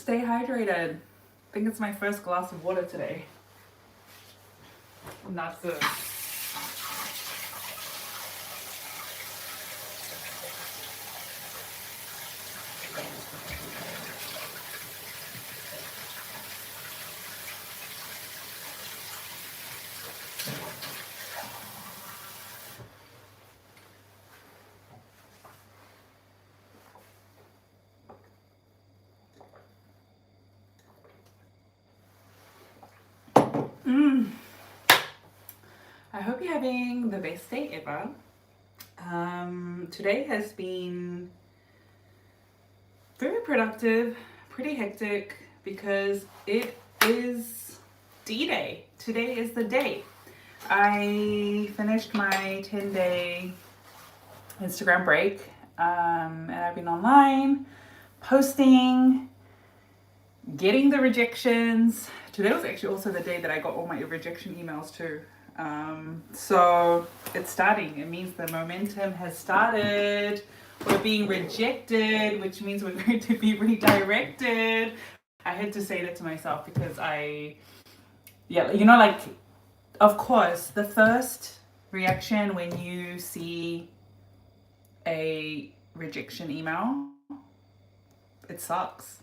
stay hydrated. I think it's my first glass of water today. And that's good. I hope you're having the best day ever. Today has been very productive, pretty hectic because it is D-Day. Today is the day. I finished my 10-day Instagram break and I've been online posting, getting the rejections. Today was actually also the day that I got all my rejection emails too. So it's starting. It means the momentum has started. We're being rejected, which means we're going to be redirected. I had to say that to myself because of course, the first reaction when you see a rejection email, it sucks.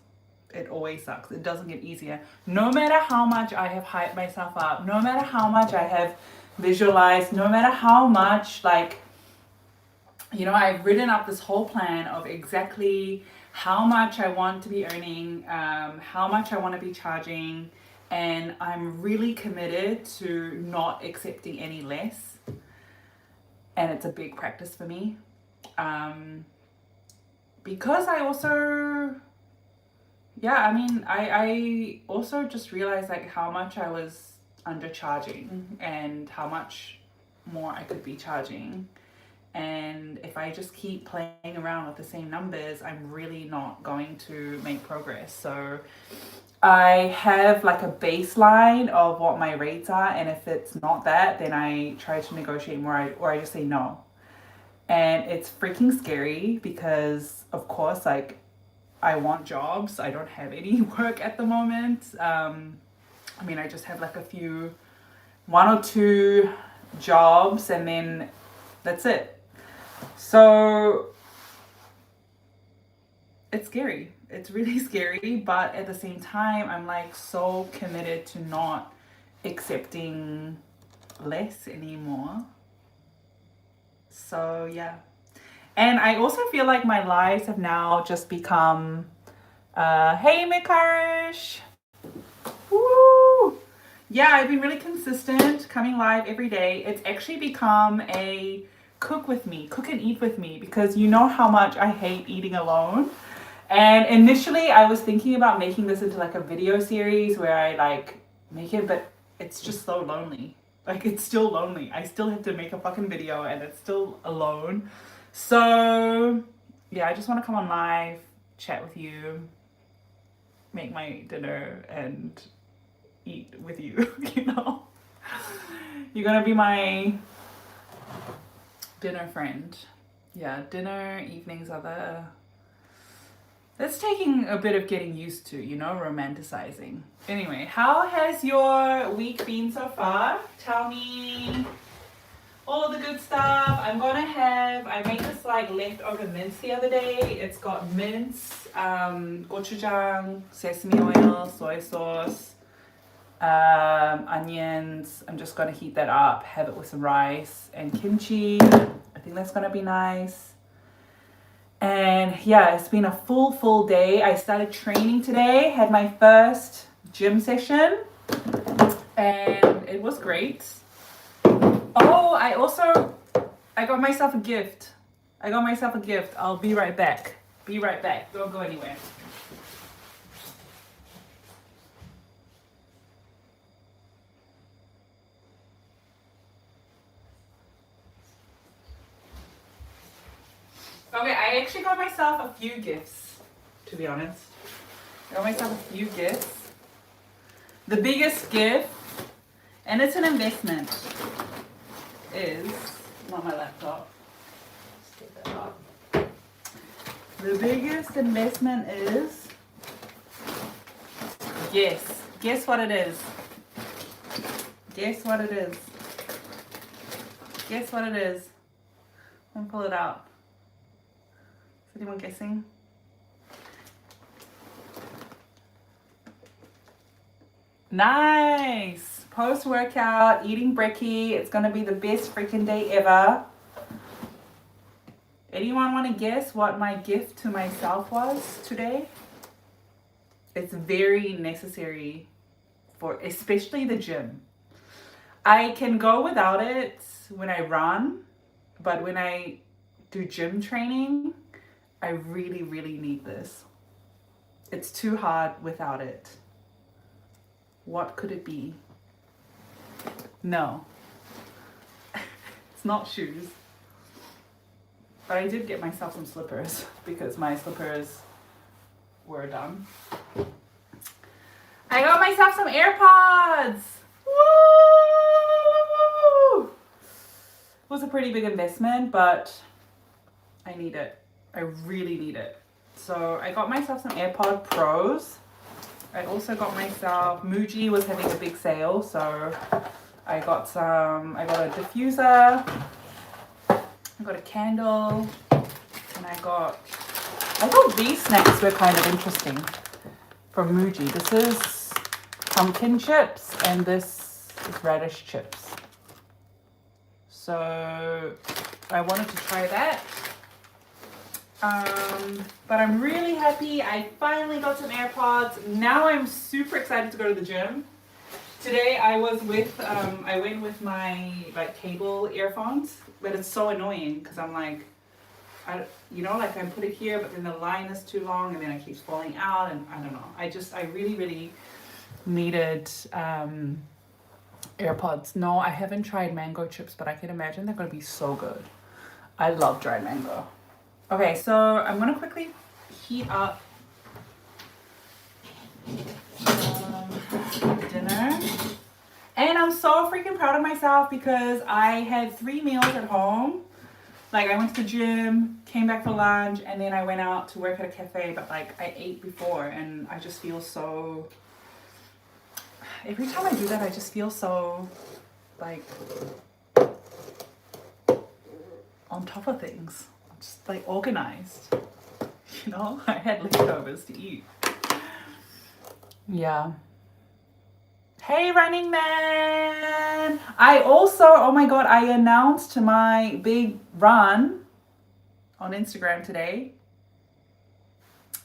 It always sucks. It doesn't get easier. No matter how much I have hyped myself up, no matter how much I have visualized, no matter how much, I've written up this whole plan of exactly how much I want to be earning, how much I want to be charging, and I'm really committed to not accepting any less. And it's a big practice for me. Because I also... I also just realized how much I was undercharging and how much more I could be charging. And if I just keep playing around with the same numbers, I'm really not going to make progress. So I have a baseline of what my rates are. And if it's not that, then I try to negotiate more or I just say no. And it's freaking scary because, of course, I want jobs. I don't have any work at the moment. I just have one or two jobs and then that's it. So it's scary. It's really scary, but at the same time, I'm so committed to not accepting less anymore. So yeah. And I also feel like my lives have now just become, hey Mikarish! Woo! Yeah, I've been really consistent, coming live every day. It's actually become a cook and eat with me, because you know how much I hate eating alone. And initially I was thinking about making this into a video series where I make it, but it's just so lonely. It's still lonely. I still have to make a fucking video and it's still alone. So yeah, I just want to come on live, chat with you, make my dinner and eat with you, You're gonna be my dinner friend. Yeah, dinner, evenings are that's taking a bit of getting used to, romanticizing. Anyway, how has your week been so far? Tell me all of the good stuff. I made this leftover mince the other day. It's got mince, gochujang, sesame oil, soy sauce, onions. I'm just gonna heat that up, have it with some rice and kimchi. I think that's gonna be nice. And yeah, it's been a full day. I started training today, had my first gym session, and it was great. Oh, I got myself a gift. I'll be right back. Don't go anywhere. Okay, I actually got myself a few gifts, to be honest. The biggest gift, and it's an investment, is not my laptop. Let's take that off. The biggest investment is Guess what it is. Guess what it is. Guess what it is. Let me pull it out. Is anyone guessing? Nice. Post-workout, eating brekkie. It's going to be the best freaking day ever. Anyone want to guess what my gift to myself was today? It's very necessary for especially the gym. I can go without it when I run, but when I do gym training, I really, really need this. It's too hard without it. What could it be? No. It's not shoes. But I did get myself some slippers because my slippers were done. I got myself some AirPods. Woo! It was a pretty big investment, but I need it. I really need it. So I got myself some AirPod Pros. I also got myself, Muji was having a big sale, so I got a diffuser, I got a candle, and I got these snacks were kind of interesting from Muji. This is pumpkin chips and this is radish chips. So I wanted to try that. But I'm really happy. I finally got some AirPods. Now I'm super excited to go to the gym. Today I was with, I went with my cable earphones, but it's so annoying because I'm like, I put it here, but then the line is too long and then it keeps falling out and I don't know. I really, really needed AirPods. No, I haven't tried mango chips, but I can imagine they're going to be so good. I love dried mango. Okay, so I'm going to quickly heat up dinner. And I'm so freaking proud of myself because I had 3 meals at home. Like I went to the gym, came back for lunch, and then I went out to work at a cafe, but I ate before and I just feel so... Every time I do that, I just feel so on top of things. Just organized, I had leftovers to eat. Yeah. Hey Running Man, I also, oh my god, I announced my big run on Instagram today.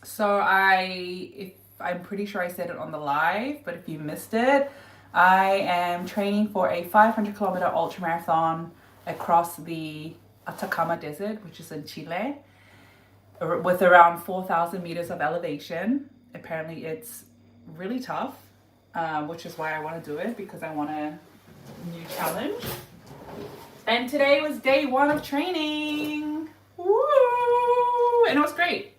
So I'm pretty sure I said it on the live, but if you missed it, I am training for a 500-kilometer ultramarathon across the Atacama Desert, which is in Chile, with around 4,000 meters of elevation. Apparently it's really tough, which is why I want to do it, because I want a new challenge. And today was day 1 of training. Woo! And it was great.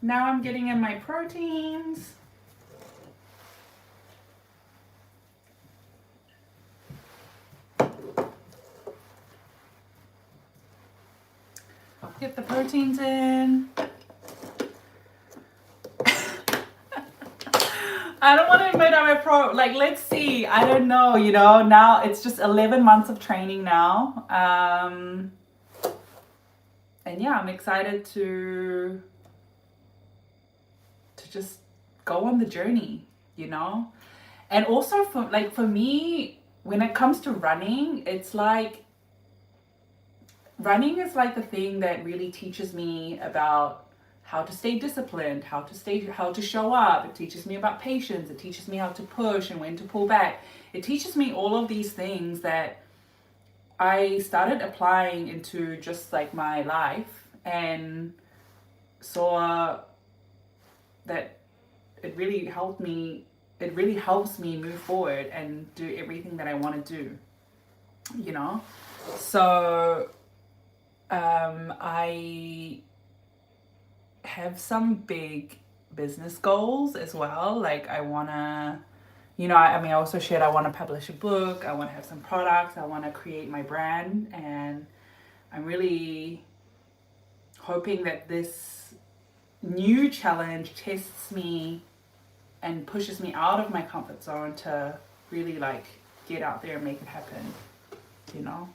Now I'm getting in my proteins. Get the proteins in. I don't want to admit I'm a let's see. I don't know, now it's just 11 months of training now. And yeah, I'm excited to just go on the journey, And also for me, when it comes to running, it's running is the thing that really teaches me about how to stay disciplined, how to show up. It teaches me about patience. It teaches me how to push and when to pull back. It teaches me all of these things that I started applying into just my life, and saw that it really helps me move forward and do everything that I want to do, So I have some big business goals as well. I want to, I also shared I want to publish a book. I want to have some products. I want to create my brand. And I'm really hoping that this new challenge tests me and pushes me out of my comfort zone to really like get out there and make it happen, you know.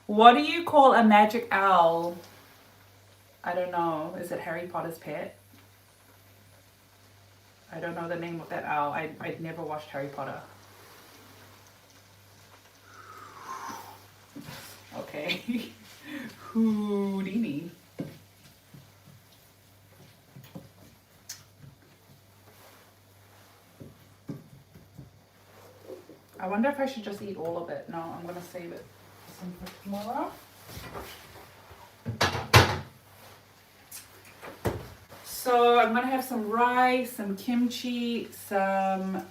What do you call a magic owl? I don't know. Is it Harry Potter's pet? I don't know the name of that owl. I'd never watched Harry Potter. Okay. Houdini. I wonder if I should just eat all of it. No, I'm gonna save it some for tomorrow. So I'm gonna have some rice, some kimchi, some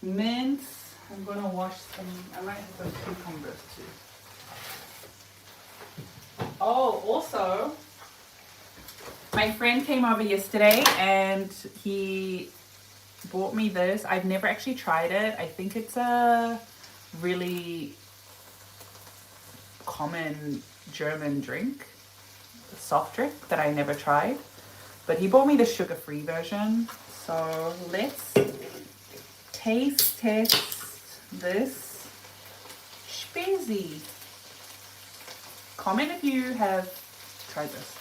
mince. I'm gonna wash some, I might have some cucumbers too. Oh, also, my friend came over yesterday and he bought me this. I've never actually tried it. I think it's a really common German drink, a soft drink that I never tried. But he bought me the sugar-free version. So let's taste test this spezi. Comment if you have tried this.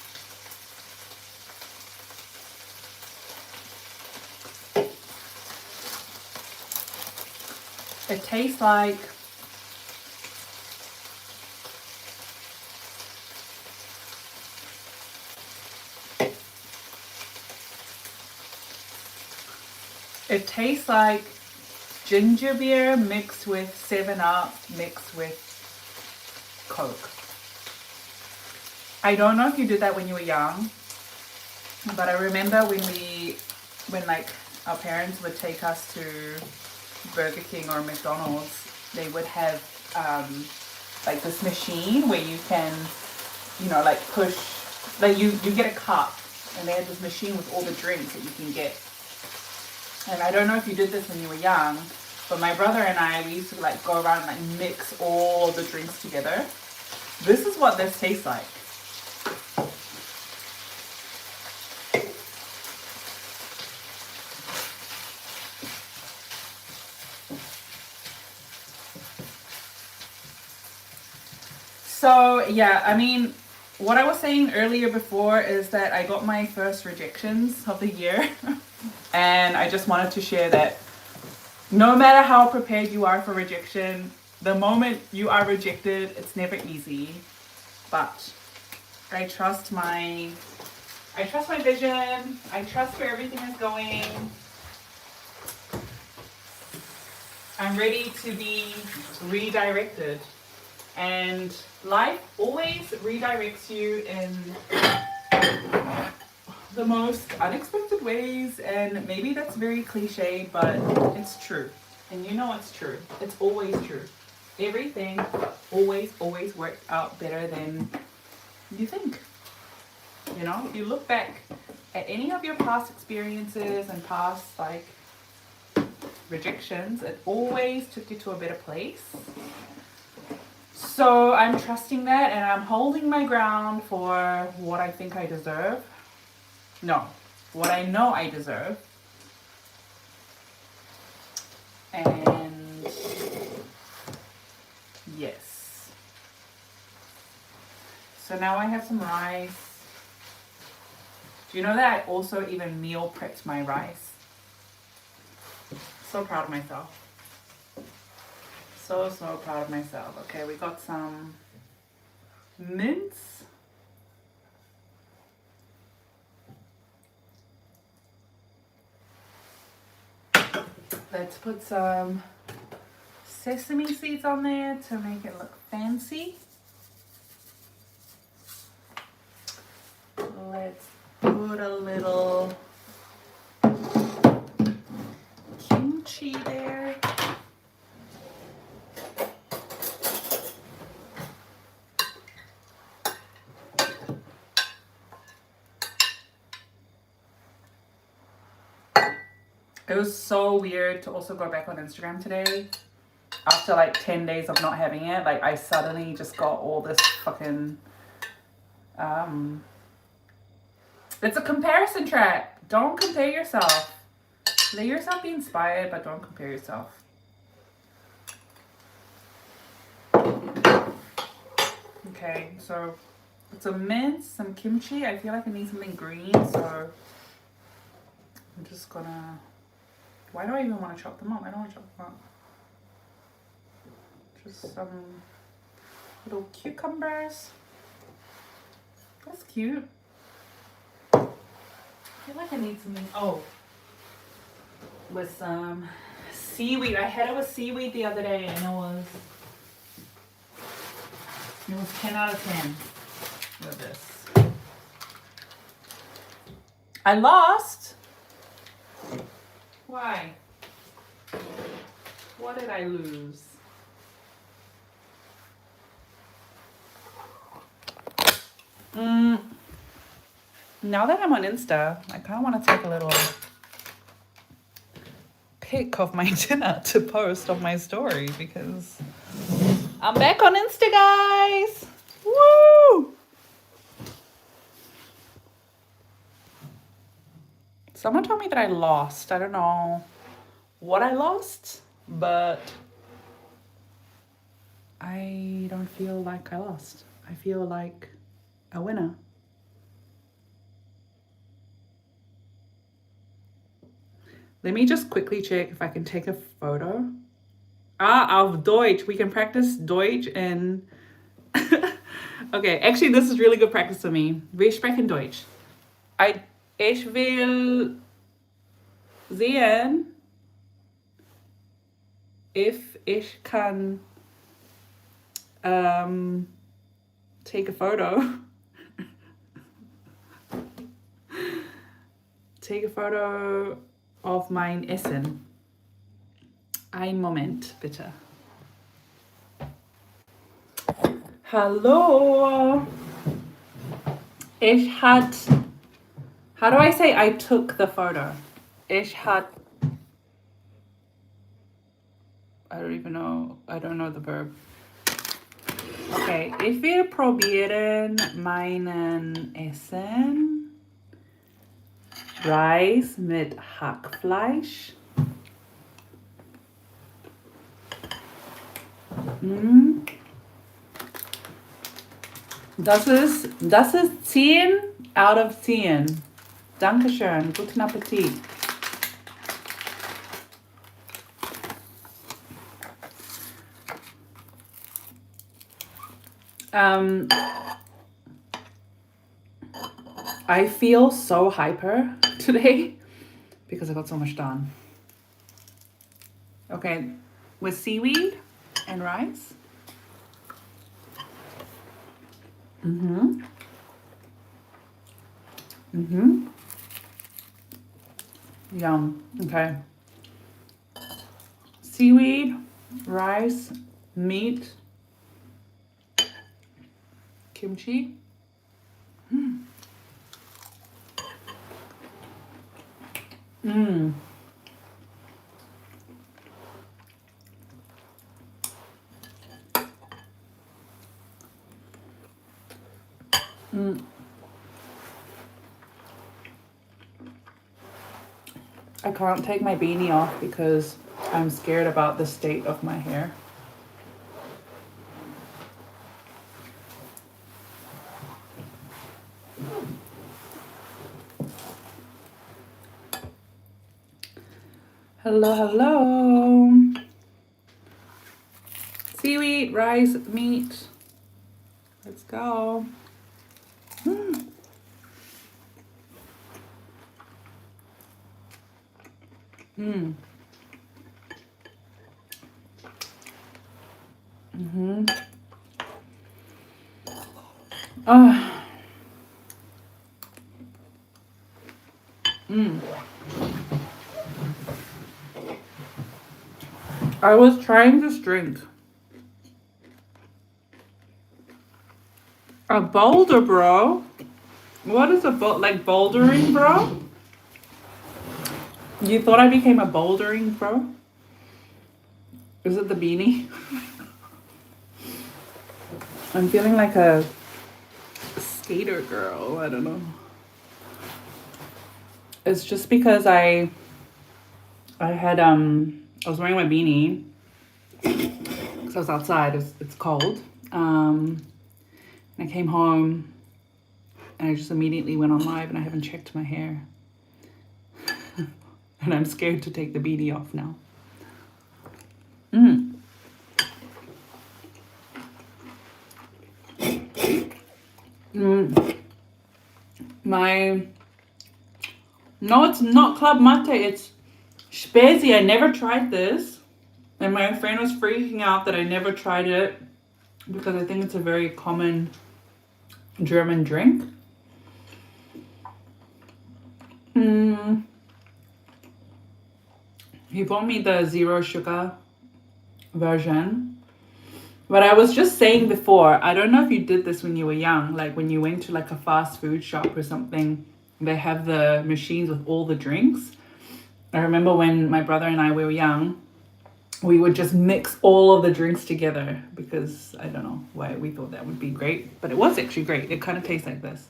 It tastes like ginger beer mixed with 7-Up mixed with Coke. I don't know if you did that when you were young, but I remember when like our parents would take us to Burger King or McDonald's, they would have like this machine where you can, you know, like push, like you get a cup and they had this machine with all the drinks that you can get. And I don't know if you did this when you were young, but my brother and I, we used to like go around and like mix all the drinks together. This is what this tastes like. So yeah, I mean, what I was saying earlier before is that I got my first rejections of the year. And I just wanted to share that no matter how prepared you are for rejection, the moment you are rejected, it's never easy. But I trust my vision. I trust where everything is going. I'm ready to be redirected. And life always redirects you in the most unexpected ways, and maybe that's very cliche, but it's true. And you know it's true. It's always true. Everything always worked out better than you think. You know, if you look back at any of your past experiences and past like rejections, it always took you to a better place. So I'm trusting that, and I'm holding my ground for what I think I deserve. No, what I know I deserve. And yes. So now I have some rice. Do you know that I also even meal prepped my rice? So proud of myself. So proud of myself. Okay, we got some mince. Let's put some sesame seeds on there to make it look fancy. Let's put a little kimchi there. It was so weird to also go back on Instagram today. After like 10 days of not having it, like I suddenly just got all this fucking It's a comparison trap. Don't compare yourself. Let yourself be inspired, but don't compare yourself. Okay, so some mince, some kimchi. I feel like I need something green, so I'm just gonna... Why do I even want to chop them up? I don't want to chop them up. Just some little cucumbers. That's cute. I feel like I need something. Oh, with some seaweed. I had it with seaweed the other day, and it was 10 out of 10 with this. I lost. Why? What did I lose? Now that I'm on Insta, I kind of want to take a little pic of my dinner to post on my story because I'm back on Insta, guys. Woo! Someone told me that I lost. I don't know what I lost, but I don't feel like I lost. I feel like a winner. Let me just quickly check if I can take a photo. Auf Deutsch. We can practice Deutsch and... Okay, actually this is really good practice for me. Wir sprechen Deutsch. Ich will sehen, if ich kann take a photo. Take a photo of mein Essen. Ein Moment, bitte. Hallo. How do I say I took the photo? I don't know the verb. Okay, ich will probieren meinen Essen. Reis mit Hackfleisch. Das ist 10 out of 10. Dankeschön. Guten Appetit. I feel so hyper today because I got so much done. Okay, with seaweed and rice. Yum. Okay. Seaweed, rice, meat, kimchi. I can't take my beanie off because I'm scared about the state of my hair. Hello, hello. Seaweed, rice, meat. Let's go. I was trying this drink. A boulder, bro. What is like bouldering, bro? You thought I became a bouldering, bro? Is it the beanie? I'm feeling like a skater girl. I don't know. It's just because I was wearing my beanie because I was outside. It's cold. And I came home and I just immediately went on live and I haven't checked my hair. And I'm scared to take the beanie off now. No, it's not Club Mate, it's Spezi. I never tried this. And my friend was freaking out that I never tried it because I think it's a very common German drink. He bought me the zero sugar version. But I was just saying before, I don't know if you did this when you were young, like when you went to like a fast food shop or something, they have the machines with all the drinks. I remember when my brother and I were young, we would just mix all of the drinks together because I don't know why we thought that would be great, but it was actually great. It kind of tastes like this.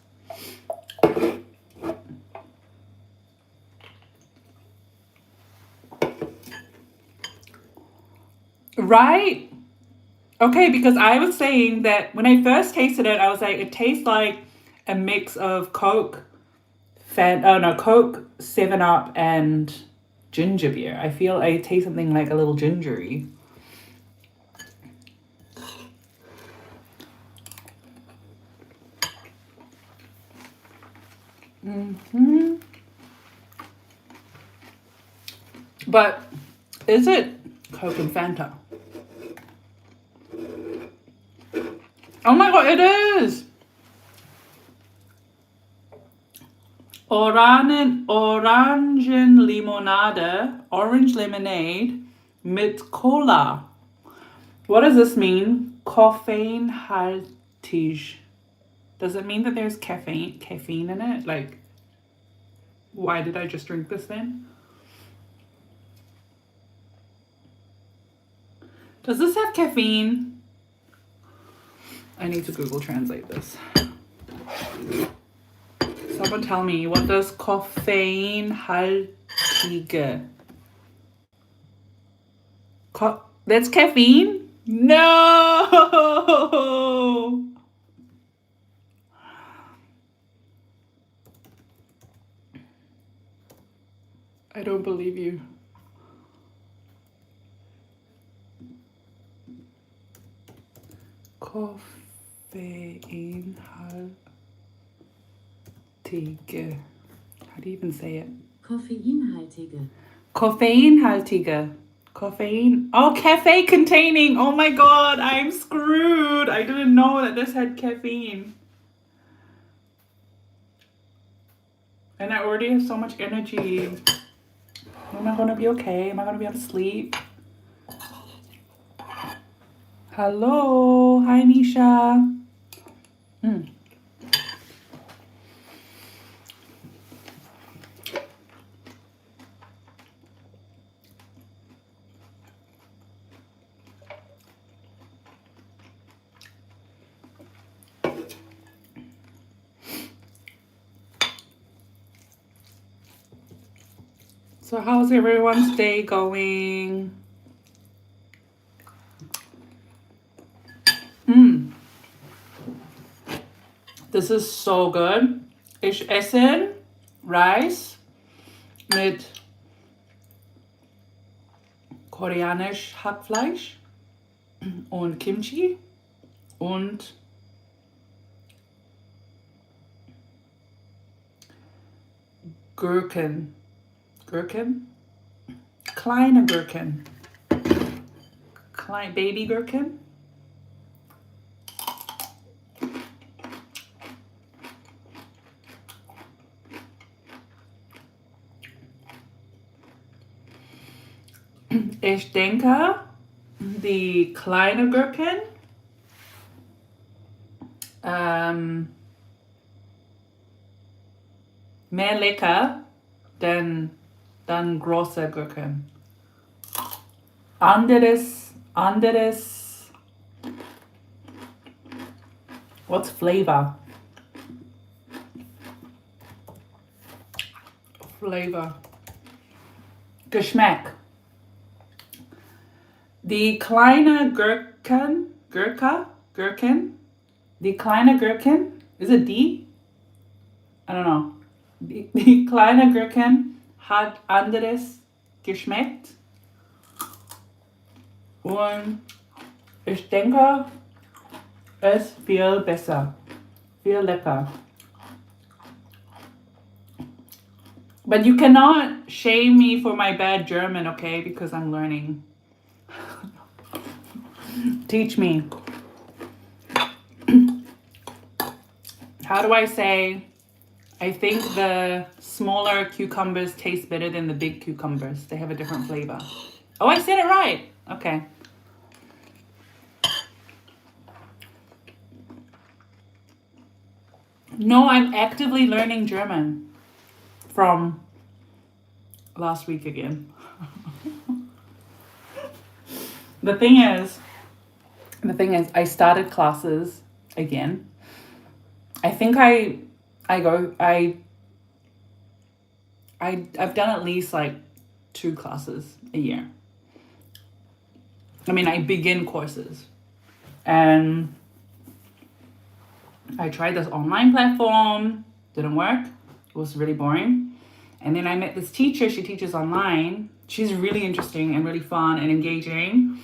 Right? Okay, because I was saying that when I first tasted it, I was like, it tastes like a mix of Coke, Coke, 7-Up, and ginger beer. I feel I taste something like a little gingery. But is it Coke and Fanta? Oh my god, it is! Orangenlimonade, orange lemonade mit Cola. What does this mean? Koffeinhaltig. Does it mean that there's caffeine in it? Like, why did I just drink this then? Does this have caffeine? I need to Google translate this. Someone tell me, what does koffeinhaltige? That's caffeine? No! I don't believe you. Koffeinhaltige. How do you even say it? Koffeinhaltige. Koffeinhaltige. Coffeine. Oh, cafe containing. Oh my god, I'm screwed. I didn't know that this had caffeine. And I already have so much energy. Am I gonna be okay? Am I gonna be able to sleep? Hello. Hi, Nisha. So how's everyone's day going? This is so good. Ich esse Reis mit koreanisch Hackfleisch und Kimchi und Gurken. Kleine Gurken. Baby Gurken. Ich denke, die kleine Gurken mehr lecker dann große Gurken. Anderes. What's flavor? flavor. Geschmack. Die kleine Gurken. Die kleine Gurken. Is it D? I don't know. Die kleine Gurken hat anderes geschmeckt. Und ich denke, es viel besser. Viel lecker. But you cannot shame me for my bad German, okay? Because I'm learning. Teach me. How do I say, I think the smaller cucumbers taste better than the big cucumbers. They have a different flavor. Oh, I said it right. Okay. No, I'm actively learning German from last week again. The thing is, I started classes again. I think I've done at least like 2 classes a year. I mean, I begin courses, and I tried this online platform, didn't work. It was really boring. And then I met this teacher. She teaches online. She's really interesting and really fun and engaging.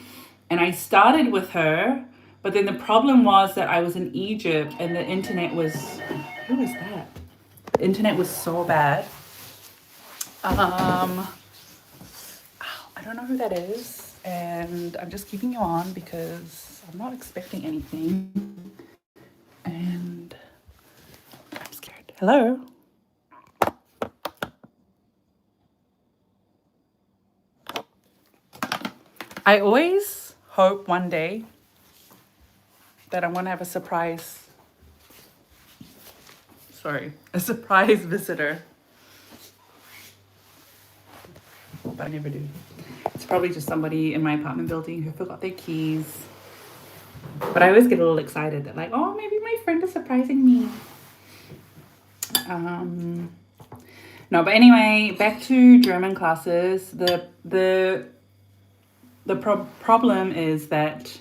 And I started with her, but then the problem was that I was in Egypt and the internet was, who is that? The internet was so bad. I don't know who that is. And I'm just keeping you on because I'm not expecting anything. And I'm scared. Hello? I always hope one day that I'm going to have a surprise visitor. But I never do. It's probably just somebody in my apartment building who forgot their keys. But I always get a little excited that like, oh, maybe my friend is surprising me. No, but anyway, back to German classes. The problem is that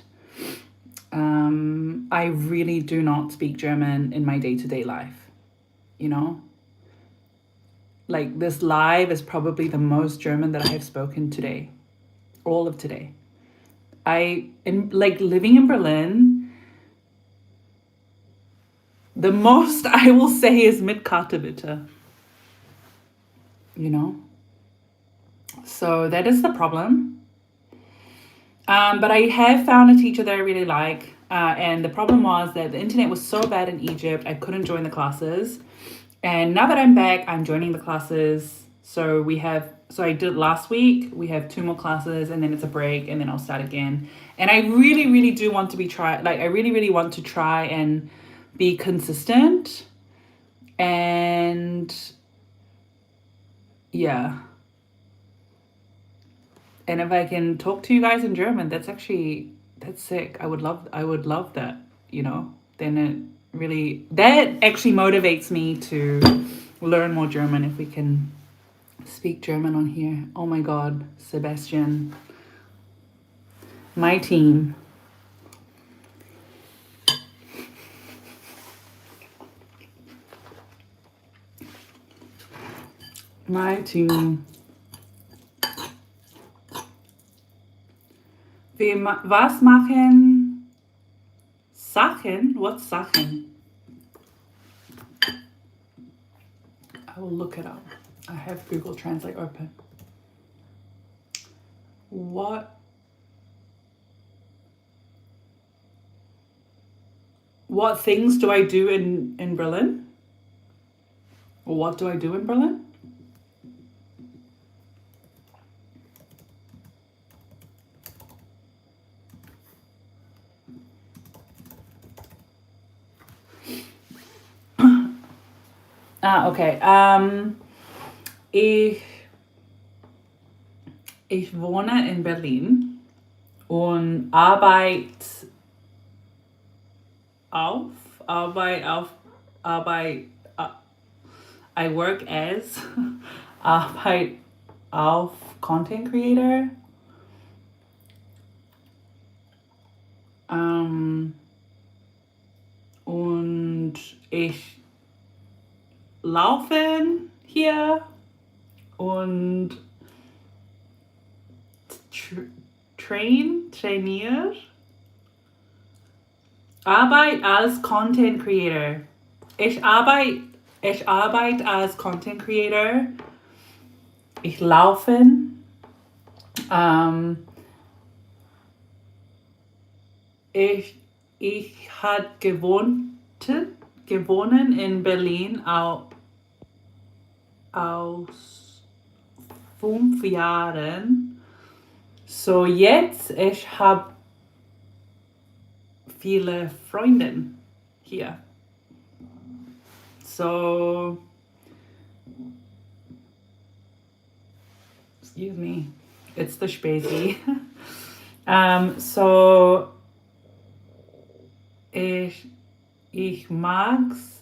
I really do not speak German in my day-to-day life, you know? Like, this live is probably the most German that I have spoken today, all of today. Living in Berlin, the most I will say is mit Karte bitte, you know? So that is the problem. But I have found a teacher that I really like. And the problem was that the internet was so bad in Egypt, I couldn't join the classes. And now that I'm back, I'm joining the classes. So I did it last week. We have 2 more classes and then it's a break and then I'll start again. And I really, really do want to I really, really want to try and be consistent. And yeah. And if I can talk to you guys in German, that's sick. I would love that, you know. Then that actually motivates me to learn more German if we can speak German on here. Oh my God, Sebastian. My team. Was machen Sachen? What's Sachen? I will look it up. I have Google Translate open. What things do I do in Berlin? Or what do I do in Berlin? Okay. Ich wohne in Berlin und I work as Arbeit auf Content Creator. Und ich laufe hier und trainiere. Arbeit als Content Creator. Ich arbeite als Content Creator. Ich laufe. Ich habe gewohnt in Berlin aus 5 Jahren. So jetzt ich habe viele Freunde hier. So, excuse me, it's the Spezi. So ich mag's.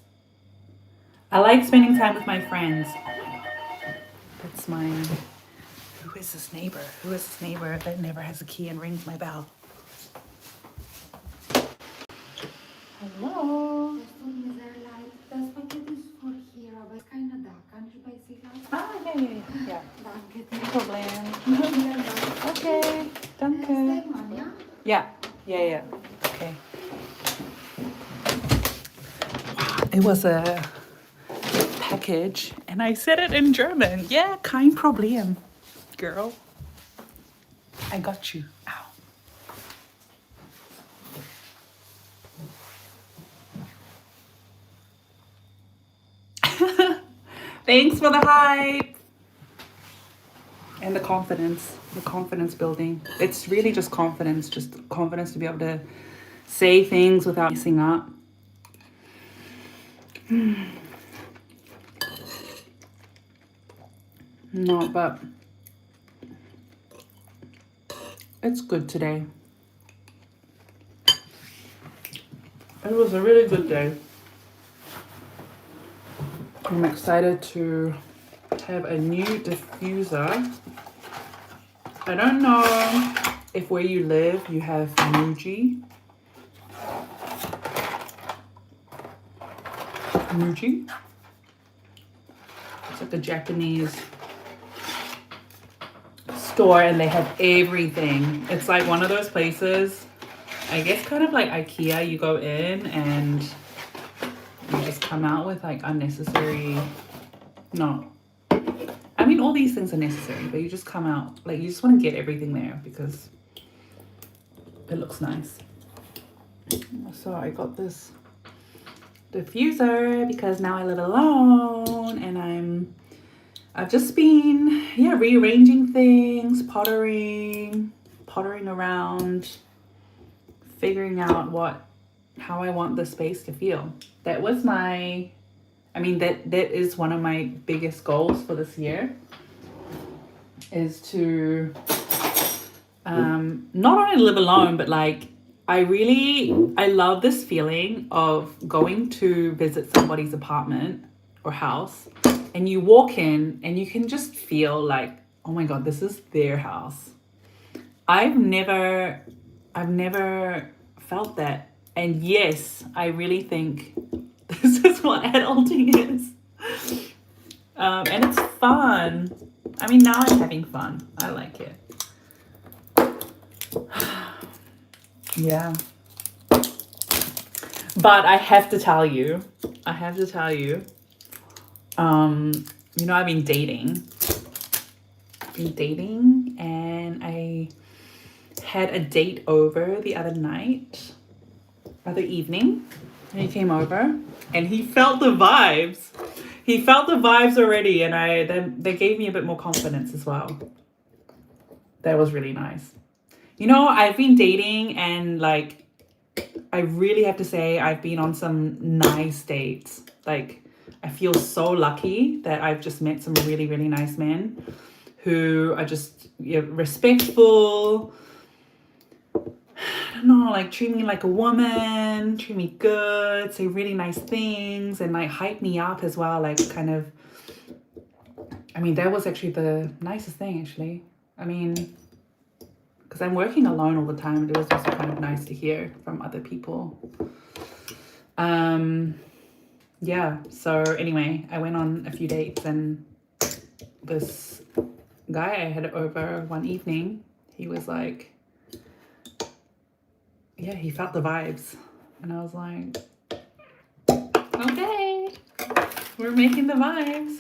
I like spending time with my friends. That's my. Who is this neighbor? Who is this neighbor that never has a key and rings my bell? Hello. Das Paket ist vor hier, aber es ist keine da. Kann ich bei Sie lassen? Ah, ja. Danke. No problem. Vielen Dank. Okay, danke. Stegmann, ja? Yeah. Okay. It was a package, and I said it in German. Yeah, kein Problem, girl. I got you. Ow. Thanks for the hype. And the confidence building. It's really just confidence to be able to say things without messing up. No, but it's good today. It was a really good day. I'm excited to have a new diffuser. I don't know if where you live you have Muji. It's like a Japanese store and they have everything. It's like one of those places, I guess kind of like IKEA, you go in and you just come out with like unnecessary, no. I mean, all these things are necessary, but you just come out, like you just want to get everything there because it looks nice. So I got this diffuser because now I live alone and I've just been rearranging things, pottering around, figuring out how I want the space to feel. That is one of my biggest goals for this year, is to not only live alone, but like I love this feeling of going to visit somebody's apartment or house and you walk in and you can just feel like, oh my God, this is their house. I've never felt that. And yes, I really think this is what adulting is. And it's fun. I mean, now I'm having fun. I like it. Yeah. But I have to tell you, I've been dating and I had a date over the other evening, and he came over and he felt the vibes. He felt the vibes already, and they gave me a bit more confidence as well. That was really nice. I've been dating and like, I really have to say I've been on some nice dates. Like, I feel so lucky that I've just met some really, really nice men who are just respectful. I don't know, like treat me like a woman, treat me good, say really nice things, and like hype me up as well. Like kind of, I mean, that was actually the nicest thing, actually. I mean, because I'm working alone all the time, it was also kind of nice to hear from other people. Yeah, so anyway, I went on a few dates, and this guy I had over one evening, he was like, yeah, he felt the vibes. And I was like, okay, we're making the vibes.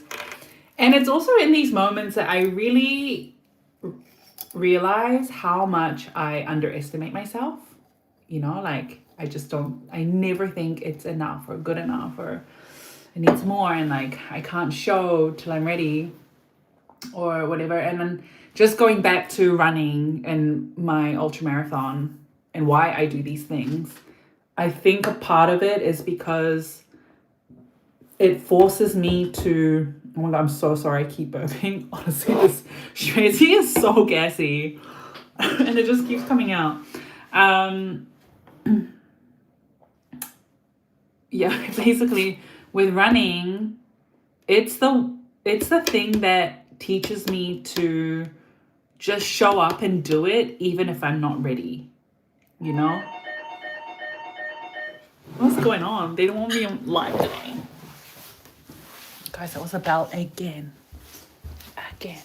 And it's also in these moments that I really realize how much I underestimate myself. You know, like I never think it's enough or good enough or it needs more, and like I can't show till I'm ready or whatever. And then just going back to running and my ultra marathon and why I do these things, I think a part of it is because it forces me to, oh my God, I'm so sorry, I keep burping. Honestly, this Shwezi is so gassy and it just keeps coming out. Yeah, basically with running, it's the thing that teaches me to just show up and do it even if I'm not ready, you know? What's going on? They don't want me on live today. Guys, that was a bell again. Again.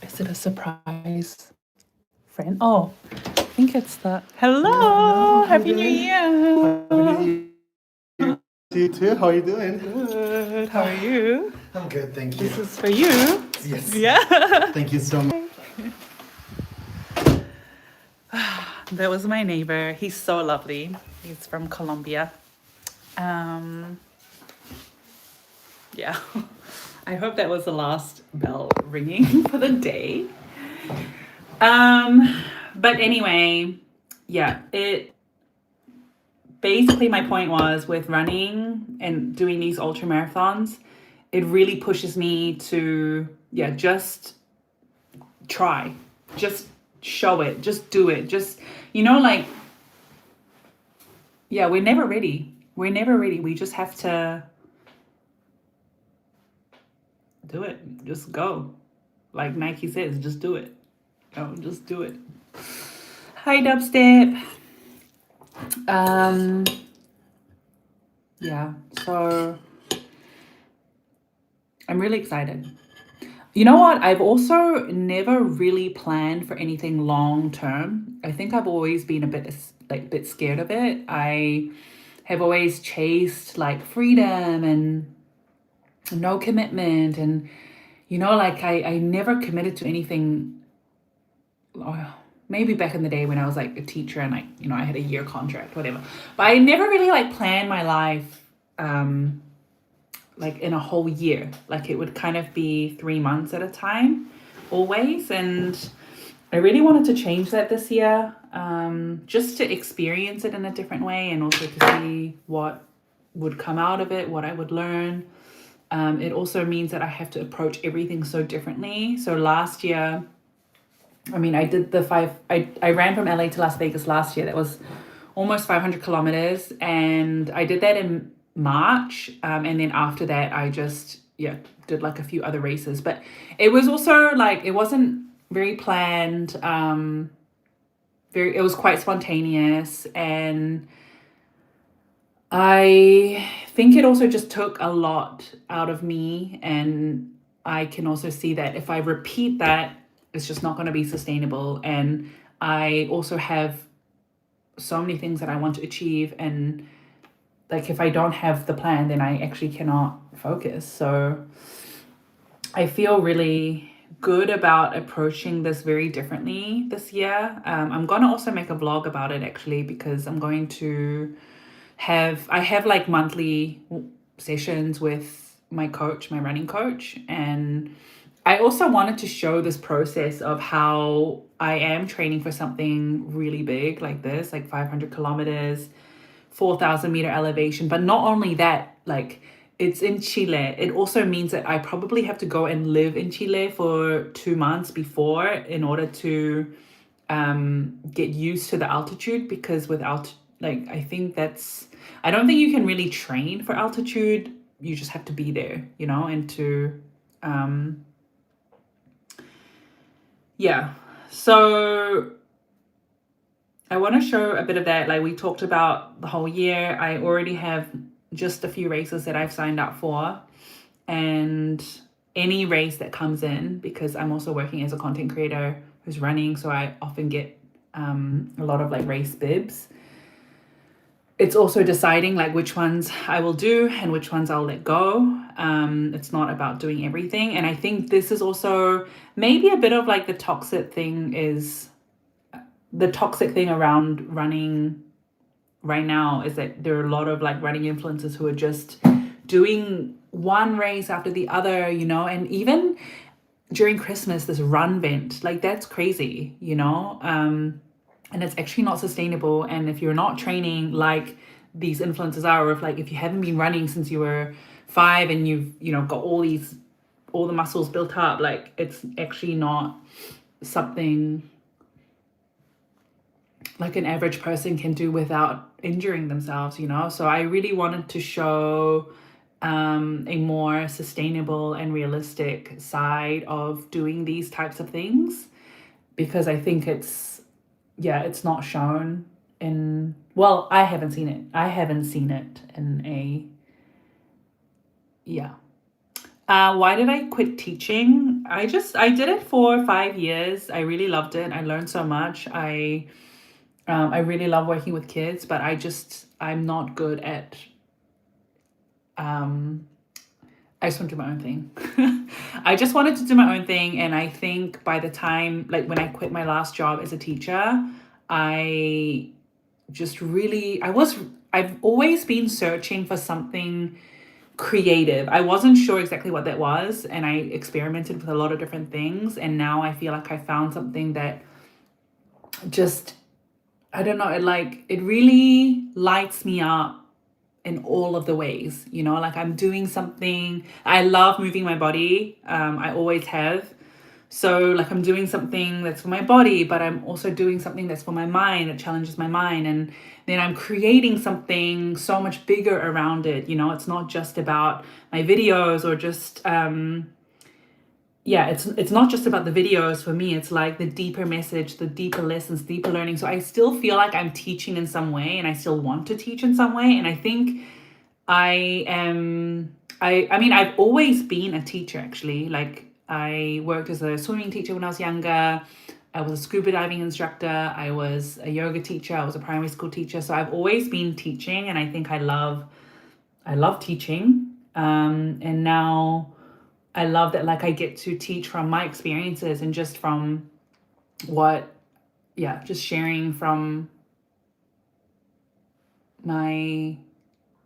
Is it a surprise friend? Oh, I think it's the... Hello! Happy New Year! You too. How are you doing? Good. How are you? I'm good, thank you. This is for you. Yes. Yeah. Thank you so much. That was my neighbor. He's so lovely. He's from Colombia. Yeah. I hope that was the last bell ringing for the day. But anyway, yeah, basically my point was with running and doing these ultra marathons, it really pushes me to, yeah, just try, just show it, just do it, just, you know, like, yeah, we're never ready. We just have to do it. Just go. Like Nike says, just do it. No, just do it. Hi, Dubstep. Yeah, so I'm really excited. You know what? I've also never really planned for anything long term. I think I've always been a bit scared of it. I have always chased like freedom and no commitment, and you know, like I never committed to anything. Maybe back in the day when I was like a teacher and like, you know, I had a year contract, whatever. But I never really like planned my life like in a whole year. Like it would kind of be 3 months at a time always. And I really wanted to change that this year, just to experience it in a different way and also to see what would come out of it, what I would learn. It also means that I have to approach everything so differently. So last year, I mean, I did I ran from LA to Las Vegas last year. That was almost 500 kilometers. And I did that in March. And then after that, I just, yeah, did like a few other races. But it was also like, it wasn't very planned. It was quite spontaneous. And I think it also just took a lot out of me. And I can also see that if I repeat that, it's just not going to be sustainable. And I also have so many things that I want to achieve. And like, if I don't have the plan, then I actually cannot focus. So I feel really good about approaching this very differently this year. I'm going to also make a vlog about it actually, because I'm going to I have like monthly sessions with my coach, my running coach. And I also wanted to show this process of how I am training for something really big like this, like 500 kilometers, 4,000 meter elevation. But not only that, like it's in Chile. It also means that I probably have to go and live in Chile for 2 months before in order to get used to the altitude, because without, like, I don't think you can really train for altitude you just have to be there, you know, and to yeah. So I want to show a bit of that. Like we talked about the whole year. I already have just a few races that I've signed up for, and any race that comes in, because I'm also working as a content creator who's running, so I often get a lot of like race bibs. It's also deciding like which ones I will do and which ones I'll let go. It's not about doing everything. And I think this is also maybe a bit of like the toxic thing around running right now, is that there are a lot of like running influencers who are just doing one race after the other, you know, and even during Christmas, this run vent, like that's crazy, you know, and it's actually not sustainable. And if you're not training like these influencers are, or if you haven't been running since you were 5 and you've, you know, got all the muscles built up, like it's actually not something like an average person can do without injuring themselves, you know. So I really wanted to show a more sustainable and realistic side of doing these types of things, because I think it's not shown in, well, I haven't seen it in a, why did I quit teaching? I did it for 5 years. I really loved it. I learned so much. I really love working with kids, but I'm not good at, I just want to do my own thing. I just wanted to do my own thing. And I think by the time, like when I quit my last job as a teacher, I've always been searching for something creative. I wasn't sure exactly what that was, and I experimented with a lot of different things. And now I feel like I found something that just, I don't know, it really lights me up in all of the ways, you know, like I'm doing something. I love moving my body. I always have. So like I'm doing something that's for my body, but I'm also doing something that's for my mind, that challenges my mind. And then I'm creating something so much bigger around it. You know, it's not just about my videos or just, it's not just about the videos for me. It's like the deeper message, the deeper lessons, deeper learning. So I still feel like I'm teaching in some way, and I still want to teach in some way. And I think I mean, I've always been a teacher, actually. Like I worked as a swimming teacher when I was younger. I was a scuba diving instructor. I was a yoga teacher. I was a primary school teacher. So I've always been teaching, and I think I love teaching. And now I love that, like, I get to teach from my experiences and just from just sharing from my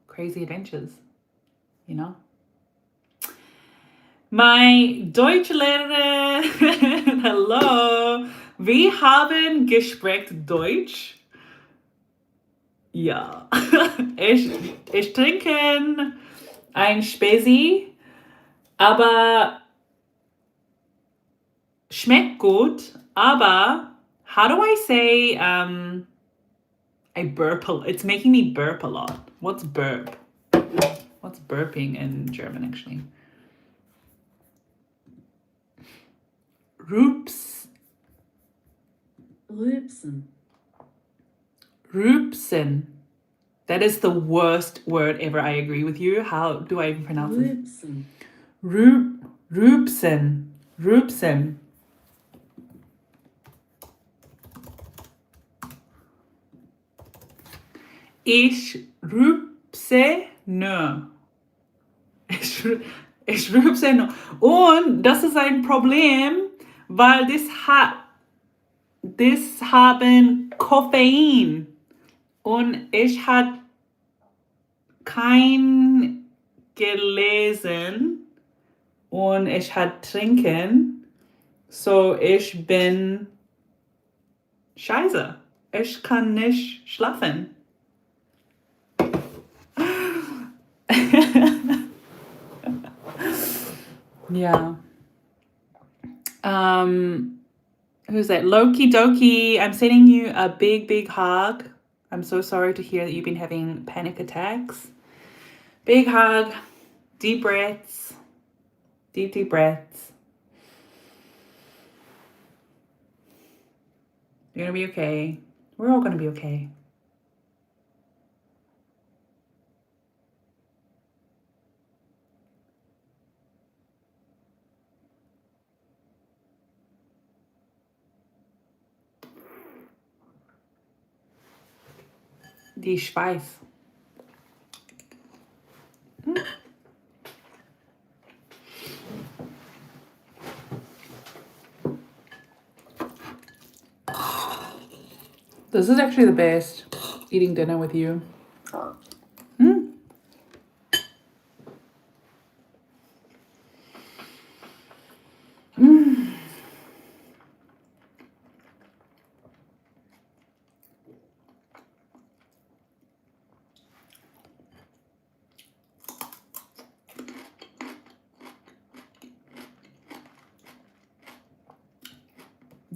crazy adventures, you know? My Deutschlehrerin, hello. Wir haben gesprochen Deutsch. Ja. Ich trinke ein Spezi, aber schmeckt gut. Aber how do I say I burp it's making me burp a lot. What's burp? What's burping in German, actually? Rülpsen. Rülpsen. That is the worst word ever. I agree with you. How do I even pronounce it? Rülpsen. Rülpsen. Rülpsen. Ich rülpse nö. Ich rülpse nö. Und das ist ein Problem, weil das haben Koffein. Und ich habe kein gelesen und ich habe trinken. So ich bin scheiße. Ich kann nicht schlafen. Yeah. Who's that? Loki Doki. I'm sending you a big, big hug. I'm so sorry to hear that you've been having panic attacks. Big hug. Deep breaths. Deep breaths. You're gonna be okay. We're all gonna be okay. Die Schweiß. This is actually the best, eating dinner with you.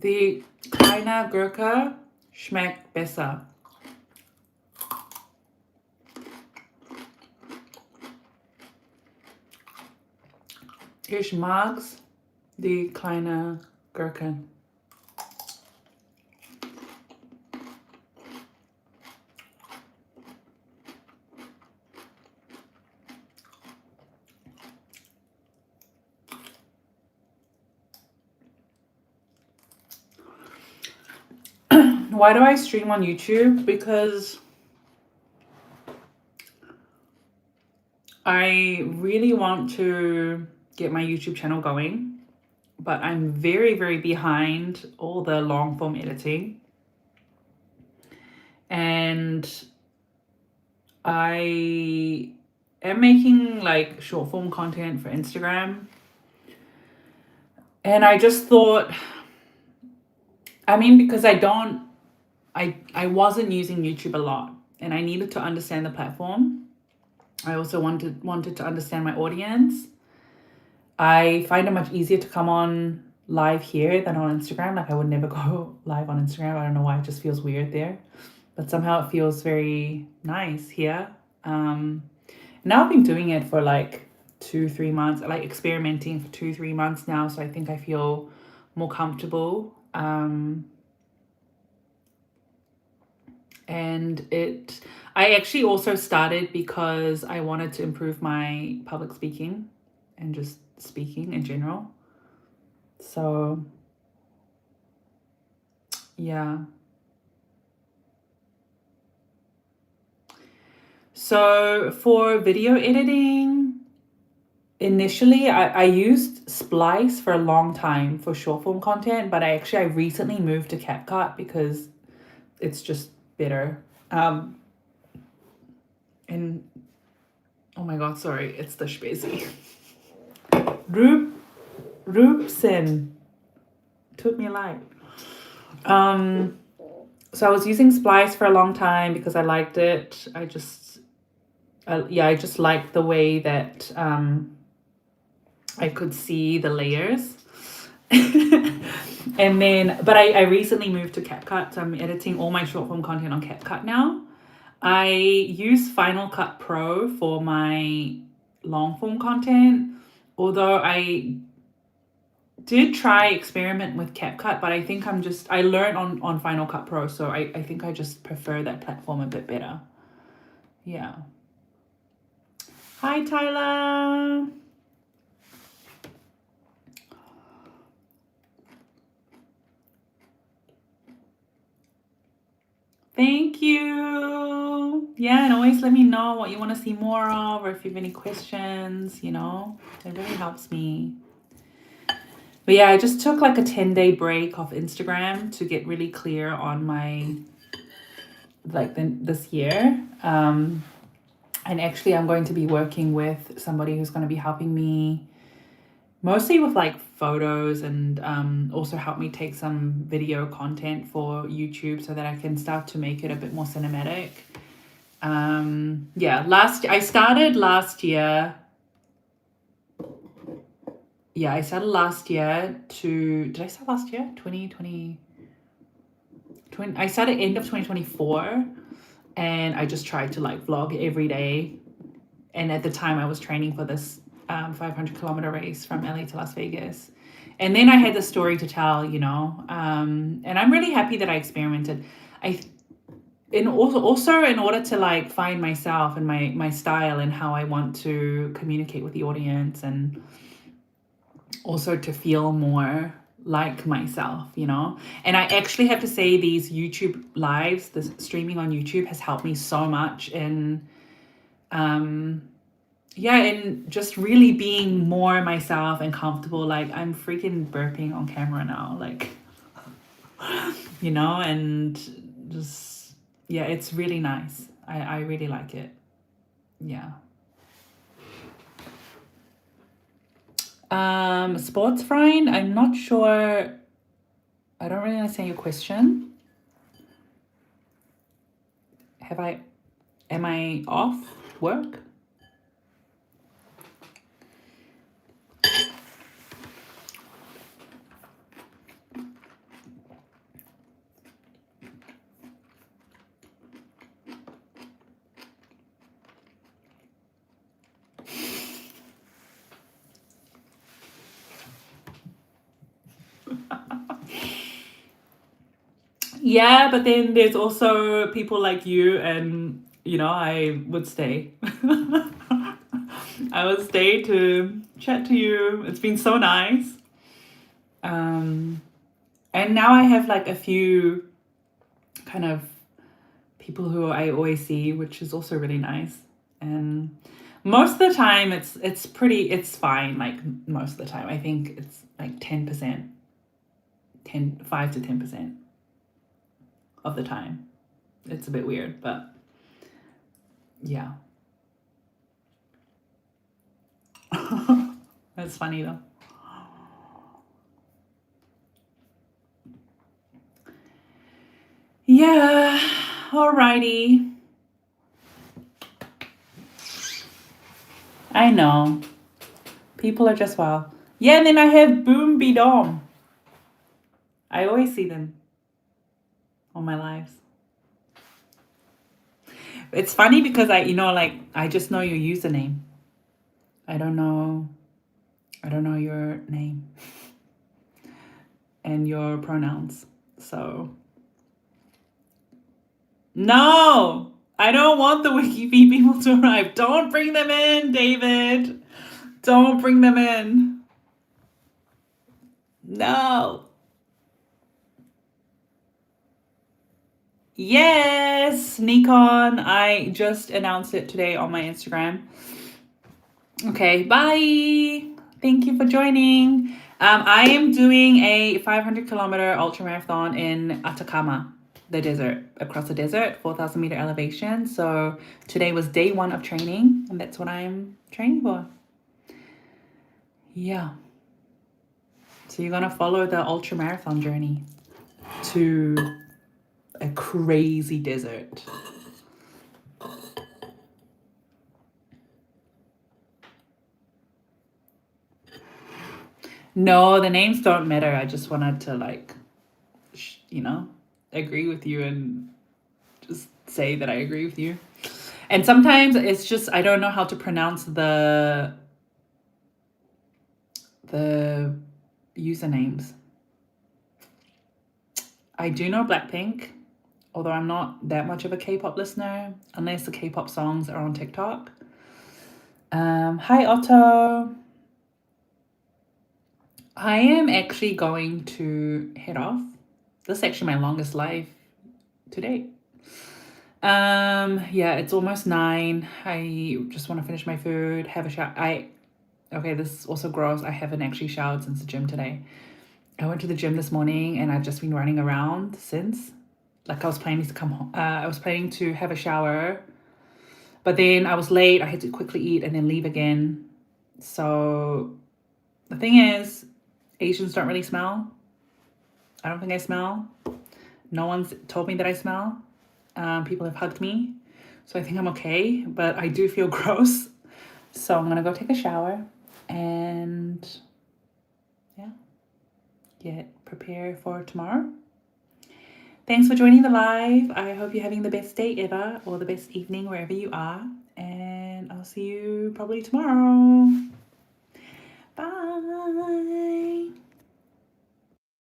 Die kleine Gurke schmeckt besser. Ich mag's, die kleine Gurke. Why do I stream on YouTube? Because I really want to get my YouTube channel going, but I'm very, very behind all the long form editing. And I am making like short form content for Instagram. And I just thought, I mean, because I wasn't using YouTube a lot and I needed to understand the platform. I also wanted to understand my audience. I find it much easier to come on live here than on Instagram. Like I would never go live on Instagram. I don't know why, it just feels weird there. But somehow it feels very nice here. Now I've been doing it for like 2-3 months, like experimenting for 2-3 months now. So I think I feel more comfortable. And I actually also started because I wanted to improve my public speaking and just speaking in general. So yeah. So for video editing, initially I used Splice for a long time for short form content, but I recently moved to CapCut because it's just better. And oh my god, sorry, it's the Spezi. Rupsen. Tut mir leid. So I was using Splice for a long time because I liked it. I just liked the way that I could see the layers. And then, but I recently moved to CapCut, so I'm editing all my short form content on CapCut now. I use Final Cut Pro for my long form content, although I did try experiment with CapCut, but I think I learned on Final Cut Pro, so I think I just prefer that platform a bit better. Yeah. Hi, Tyler. Thank you. Yeah, and always let me know what you want to see more of, or if you have any questions, it really helps me. But yeah, I just took like a 10-day break off Instagram to get really clear on my, this year. And actually I'm going to be working with somebody who's going to be helping me mostly with like photos and also help me take some video content for YouTube so that I can start to make it a bit more cinematic. I started last year. Yeah, I started last year did I start last year? 2020. I started end of 2024 and I just tried to like vlog every day and at the time I was training for this 500 kilometer race from LA to Las Vegas. And then I had the story to tell, you know, and I'm really happy that I experimented. Also in order to like find myself and my style and how I want to communicate with the audience, and also to feel more like myself, you know. And I actually have to say, these YouTube lives, this streaming on YouTube has helped me so much in in just really being more myself and comfortable. Like, I'm freaking burping on camera now, like, you know, and just, yeah, it's really nice. I really like it. Yeah. Sports friend, I'm not sure. I don't really understand your question. Am I off work? Yeah, but then there's also people like you, and you know, I would stay. I would stay to chat to you. It's been so nice. And now I have like a few kind of people who I always see, which is also really nice. And most of the time it's fine. Like, most of the time I think it's like 10%, 5 to 10% of the time. It's a bit weird, but yeah. That's funny though. Yeah, alrighty. I know. People are just wild. Yeah, and then I have Boom Be Dom. I always see them on my lives. It's funny because I just know your username. I don't know your name and your pronouns. So no, I don't want the WikiFeed people to arrive. Don't bring them in, David. Don't bring them in. No. Yes, Nikon. I just announced it today on my Instagram. Okay, bye. Thank you for joining. I am doing a 500 kilometer ultra marathon in Atacama, the desert, across the desert, 4,000 meter elevation. So today was day 1 of training, and that's what I'm training for. Yeah. So you're gonna follow the ultra marathon journey to a crazy desert. No, the names don't matter. I just wanted to agree with you and just say that I agree with you. And sometimes it's just, I don't know how to pronounce the usernames. I do know Blackpink, although I'm not that much of a K-pop listener, unless the K-pop songs are on TikTok. Hi, Otto. I am actually going to head off. This is actually my longest live to date. Yeah, it's almost 9. I just want to finish my food, have a shower. Okay, this is also gross. I haven't actually showered since the gym today. I went to the gym this morning and I've just been running around since. Like, I was planning to come home. I was planning to have a shower, but then I was late. I had to quickly eat and then leave again. So the thing is, Asians don't really smell. I don't think I smell. No one's told me that I smell. People have hugged me, so I think I'm okay, but I do feel gross. So I'm gonna go take a shower and get prepared for tomorrow. Thanks for joining the live. I hope you're having the best day ever, or the best evening wherever you are. And and I'll see you probably tomorrow. Bye.